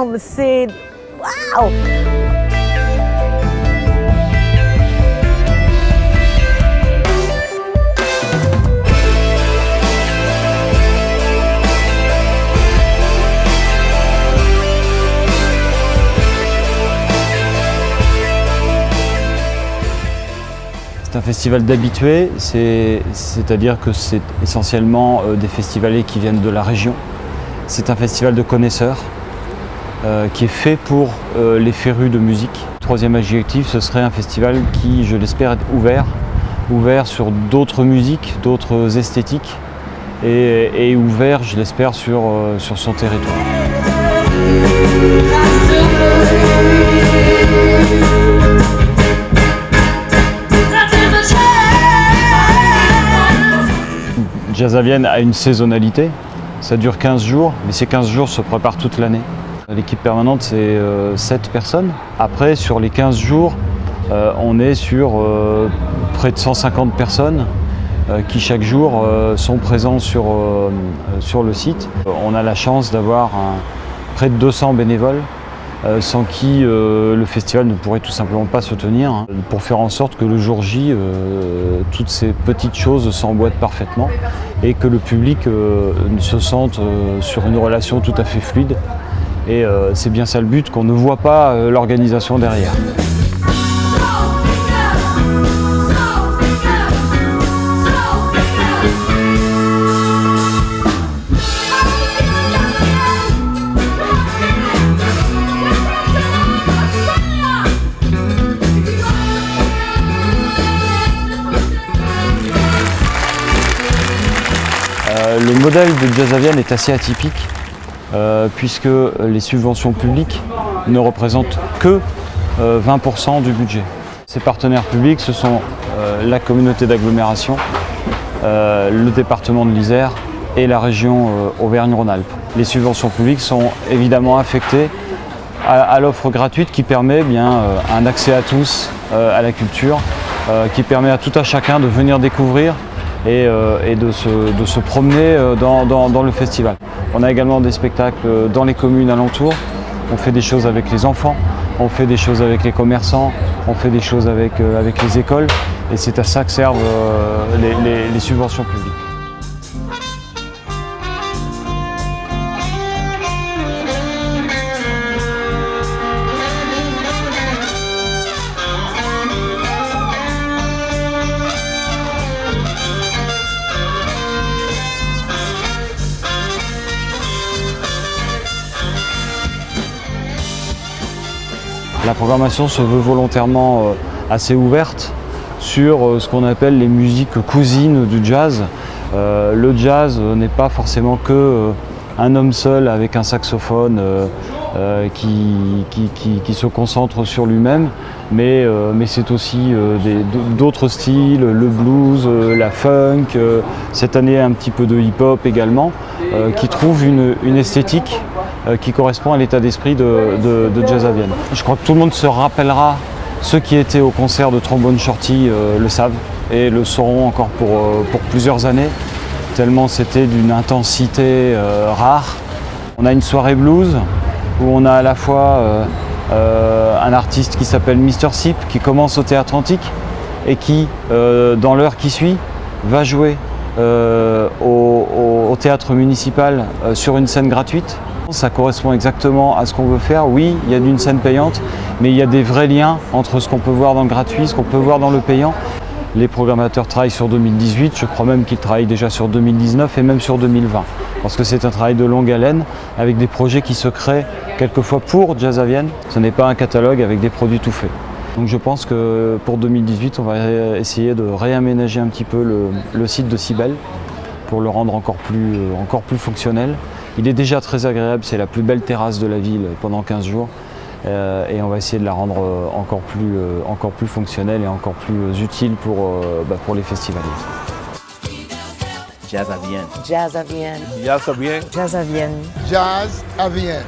énorme, c'est... Waouh! C'est un festival d'habitués, c'est-à-dire que c'est essentiellement des festivaliers qui viennent de la région. C'est un festival de connaisseurs qui est fait pour les férus de musique. Troisième adjectif, ce serait un festival qui, je l'espère, est ouvert sur d'autres musiques, d'autres esthétiques et ouvert, je l'espère, sur son territoire. Jazz à Vienne a une saisonnalité, ça dure 15 jours, mais ces 15 jours se préparent toute l'année. L'équipe permanente, c'est 7 personnes. Après, sur les 15 jours, on est sur près de 150 personnes qui chaque jour sont présents sur le site. On a la chance d'avoir près de 200 bénévoles sans qui le festival ne pourrait tout simplement pas se tenir, pour faire en sorte que le jour J, toutes ces petites choses s'emboîtent parfaitement et que le public se sente sur une relation tout à fait fluide. Et c'est bien ça le but, qu'on ne voit pas l'organisation derrière. Le modèle de Jazz à Vienne est assez atypique puisque les subventions publiques ne représentent que 20% du budget. Ces partenaires publics, ce sont la communauté d'agglomération, le département de l'Isère et la région Auvergne-Rhône-Alpes. Les subventions publiques sont évidemment affectées à l'offre gratuite qui permet un accès à tous à la culture, qui permet à tout à chacun de venir découvrir et de se promener dans le festival. On a également des spectacles dans les communes alentours. On fait des choses avec les enfants, on fait des choses avec les commerçants, on fait des choses avec les écoles. Et c'est à ça que servent les subventions publiques. La programmation se veut volontairement assez ouverte sur ce qu'on appelle les musiques cousines du jazz. Le jazz n'est pas forcément que un homme seul avec un saxophone qui se concentre sur lui-même, mais c'est aussi d'autres styles, le blues, la funk, cette année un petit peu de hip-hop également, qui trouvent une esthétique qui correspond à l'état d'esprit de Jazz à Vienne. Je crois que tout le monde se rappellera, ceux qui étaient au concert de Trombone Shorty le savent et le sauront encore pour plusieurs années, tellement c'était d'une intensité rare. On a une soirée blues où on a à la fois un artiste qui s'appelle Mr. Sip qui commence au Théâtre Antique et qui, dans l'heure qui suit, va jouer au théâtre municipal sur une scène gratuite. Ça correspond exactement à ce qu'on veut faire. Oui, il y a une scène payante, mais il y a des vrais liens entre ce qu'on peut voir dans le gratuit, ce qu'on peut voir dans le payant. Les programmateurs travaillent sur 2018, je crois même qu'ils travaillent déjà sur 2019 et même sur 2020. Parce que c'est un travail de longue haleine, avec des projets qui se créent quelquefois pour Jazz à Vienne. Ce n'est pas un catalogue avec des produits tout faits. Donc je pense que pour 2018, on va essayer de réaménager un petit peu le site de Cybèle pour le rendre encore plus fonctionnel. Il est déjà très agréable, c'est la plus belle terrasse de la ville pendant 15 jours et on va essayer de la rendre encore plus fonctionnelle et encore plus utile pour les festivaliers. Jazz à Vienne. Jazz à Vienne. Jazz à Vienne. Jazz à Vienne. Jazz à Vienne.